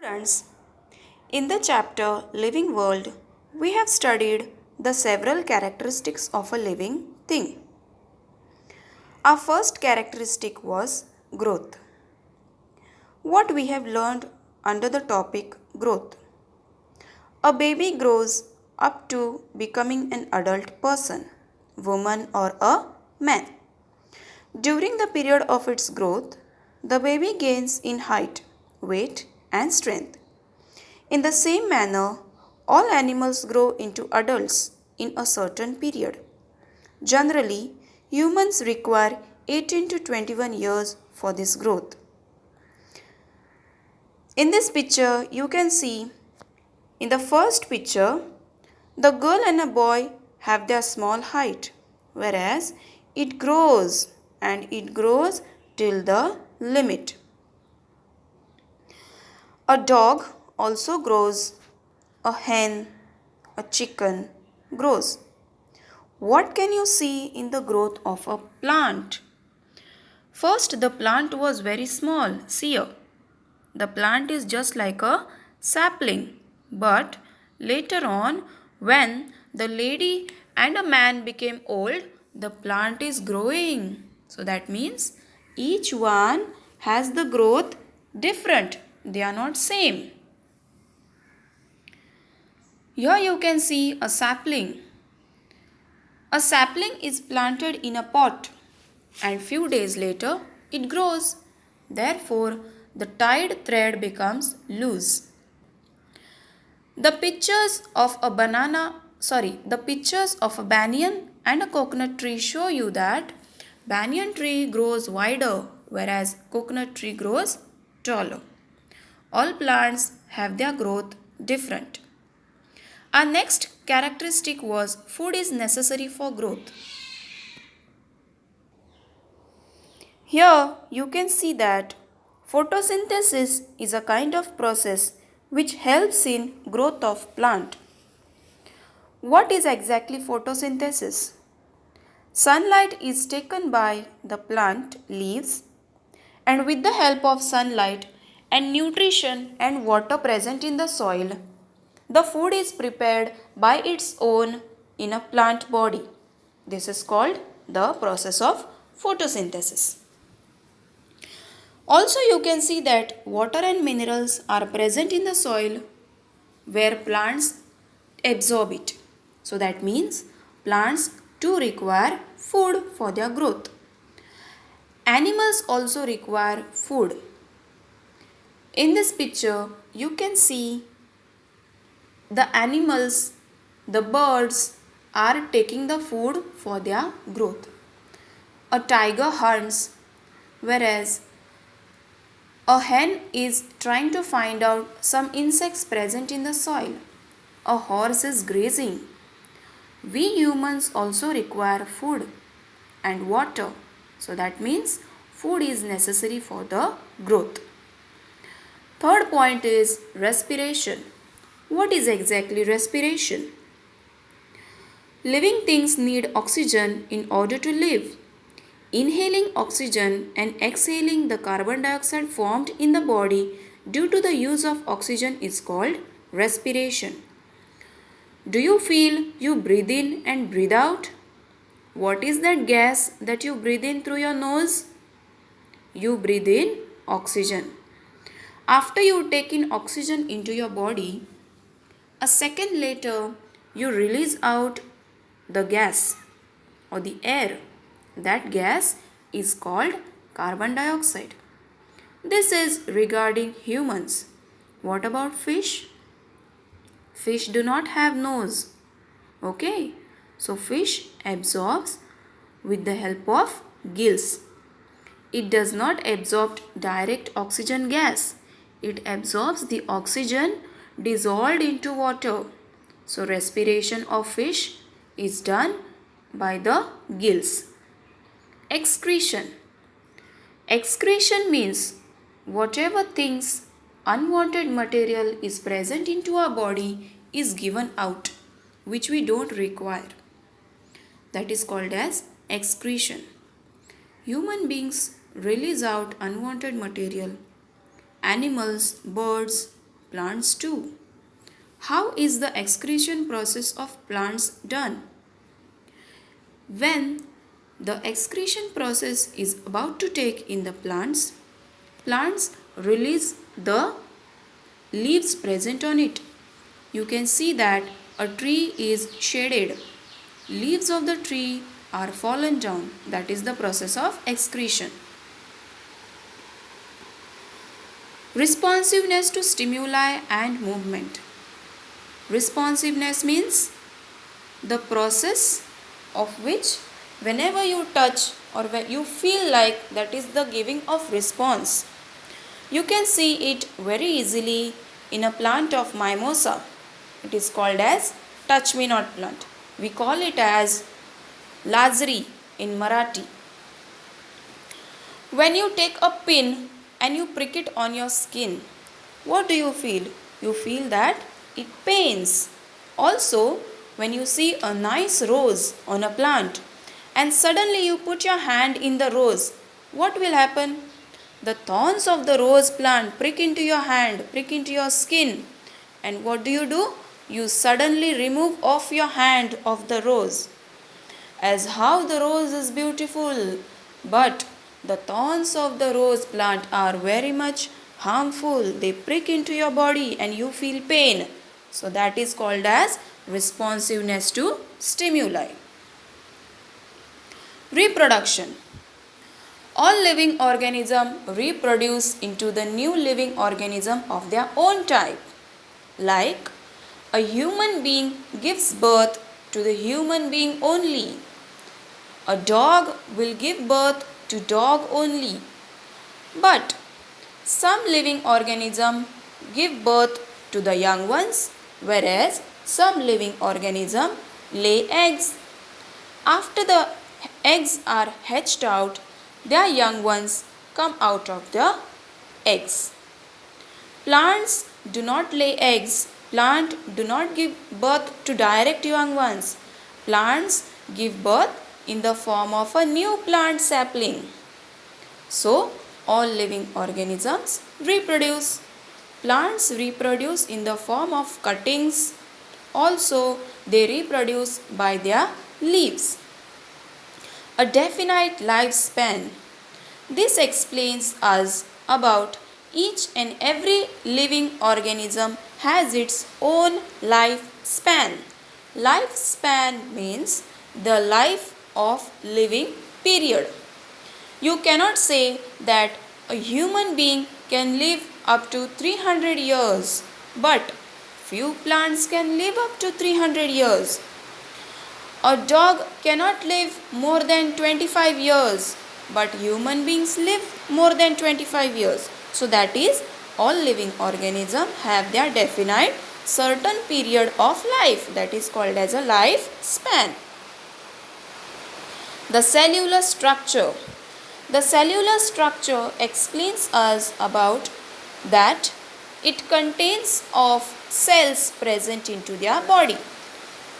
Students, in the chapter Living World, we have studied the several characteristics of a living thing. Our first characteristic was growth. What we have learned under the topic growth. A baby grows up to becoming an adult person, woman or a man. During the period of its growth, the baby gains in height, weight, and strength. In the same manner, all animals grow into adults in a certain period. Generally, humans require 18 to 21 years for this growth. In this picture, you can see in the first picture, the girl and a boy have their small height, whereas it grows and it grows till the limit. A dog also grows, a hen, a chicken grows. What can you see in the growth of a plant? First, the plant was very small. See here. The plant is just like a sapling. But later on, when the lady and a man became old, the plant is growing. So that means each one has the growth different. They are not same. Here you can see a sapling. A sapling is planted in a pot and few days later it grows. Therefore, the tied thread becomes loose. The pictures of a banyan and a coconut tree show you that banyan tree grows wider whereas coconut tree grows taller. All plants have their growth different. Our next characteristic was food is necessary for growth. Here you can see that photosynthesis is a kind of process which helps in growth of plant. What is exactly photosynthesis? Sunlight is taken by the plant leaves and with the help of sunlight and nutrition and water present in the soil, the food is prepared by its own in a plant body. This is called the process of photosynthesis. Also, you can see that water and minerals are present in the soil where plants absorb it. So that means plants too require food for their growth. Animals also require food. In this picture, you can see the animals, the birds are taking the food for their growth. A tiger hunts, whereas a hen is trying to find out some insects present in the soil. A horse is grazing. We humans also require food and water. So that means food is necessary for the growth. Third point is respiration. What is exactly respiration? Living things need oxygen in order to live. Inhaling oxygen and exhaling the carbon dioxide formed in the body due to the use of oxygen is called respiration. Do you feel you breathe in and breathe out? What is that gas that you breathe in through your nose? You breathe in oxygen. After you take in oxygen into your body, a second later you release out the gas or the air. That gas is called carbon dioxide. This is regarding humans. What about fish? Fish do not have nose. Okay, so fish absorbs with the help of gills. It does not absorb direct oxygen gas. It absorbs the oxygen dissolved into water. So respiration of fish is done by the gills. Excretion. Excretion means whatever things unwanted material is present into our body is given out, which we don't require. That is called as excretion. Human beings release out unwanted material. Animals, birds plants too. How is the excretion process of plants done? When the excretion process is about to take in the plants, plants release the leaves present on it. You can see that a tree is shaded. Leaves of the tree are fallen down. That is the process of excretion. Responsiveness to stimuli and movement. Responsiveness means the process of which whenever you touch or when you feel like, that is the giving of response. You can see it very easily in a plant of mimosa. It is called as touch me not plant. We call it as Lazari in Marathi. When you take a pin and you prick it on your skin, what do you feel? You feel that it pains. Also, when you see a nice rose on a plant and suddenly you put your hand in the rose, what will happen? The thorns of the rose plant prick into your hand, prick into your skin. And what do? You suddenly remove off your hand of the rose. As how the rose is beautiful, but the thorns of the rose plant are very much harmful. They prick into your body and you feel pain. So that is called as responsiveness to stimuli. Reproduction. All living organisms reproduce into the new living organism of their own type. Like a human being gives birth to the human being only. A dog will give birth to dog only. But some living organisms give birth to the young ones, whereas some living organisms lay eggs. After the eggs are hatched out, their young ones come out of the eggs. Plants do not lay eggs. Plants do not give birth to direct young ones. Plants give birth in the form of a new plant sapling. So, all living organisms reproduce. Plants reproduce in the form of cuttings. Also, they reproduce by their leaves. A definite lifespan. This explains us about each and every living organism has its own lifespan. Lifespan means the life of living period. You cannot say that a human being can live up to 300 years, but few plants can live up to 300 years. A dog cannot live more than 25 years, but human beings live more than 25 years. So that is, all living organisms have their definite certain period of life, that is called as a lifespan. The cellular structure. The cellular structure explains us about that it contains of cells present into their body.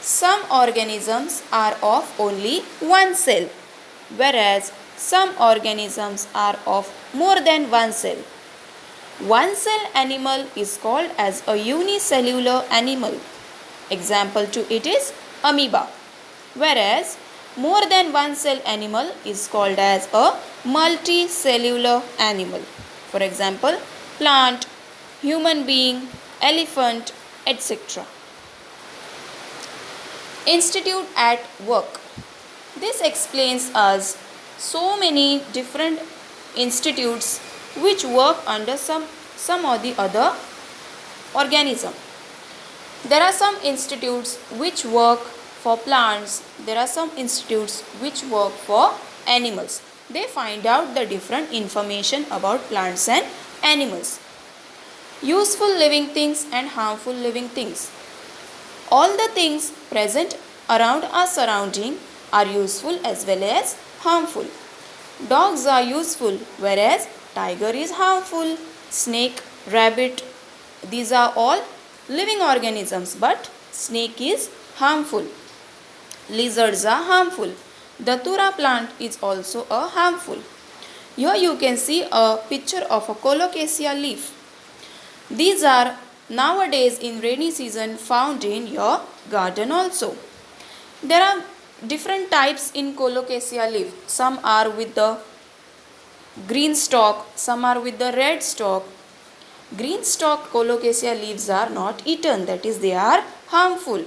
Some organisms are of only one cell, whereas some organisms are of more than one cell. One cell animal is called as a unicellular animal. Example to it is amoeba, whereas more than one cell animal is called as a multicellular animal. For example, plant, human being, elephant, etc. Institute at work. This explains us so many different institutes which work under some or the other organism. There are some institutes which work for plants. There are some institutes which work for animals. They find out the different information about plants and animals. Useful living things and harmful living things. All the things present around our surrounding are useful as well as harmful. Dogs are useful, whereas tiger is harmful. Snake, rabbit, these are all living organisms, but snake is harmful. Lizards are harmful. Datura plant is also a harmful. Here you can see a picture of a colocasia leaf. These are nowadays in rainy season found in your garden also. There are different types in colocasia leaf. Some are with the green stalk, some are with the red stalk. Green stalk colocasia leaves are not eaten, that is, they are harmful.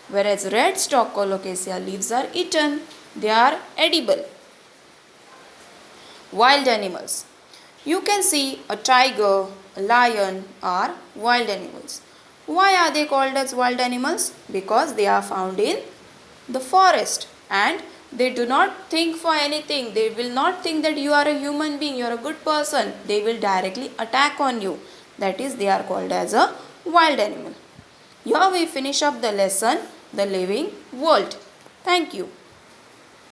Whereas red stalk colocasia leaves are eaten, they are edible. Wild animals. You can see a tiger, a lion are wild animals. Why are they called as wild animals? Because they are found in the forest and they do not think for anything. They will not think that you are a human being, you are a good person. They will directly attack on you. That is, they are called as a wild animal. Here we finish up the lesson, The Living World. Thank you.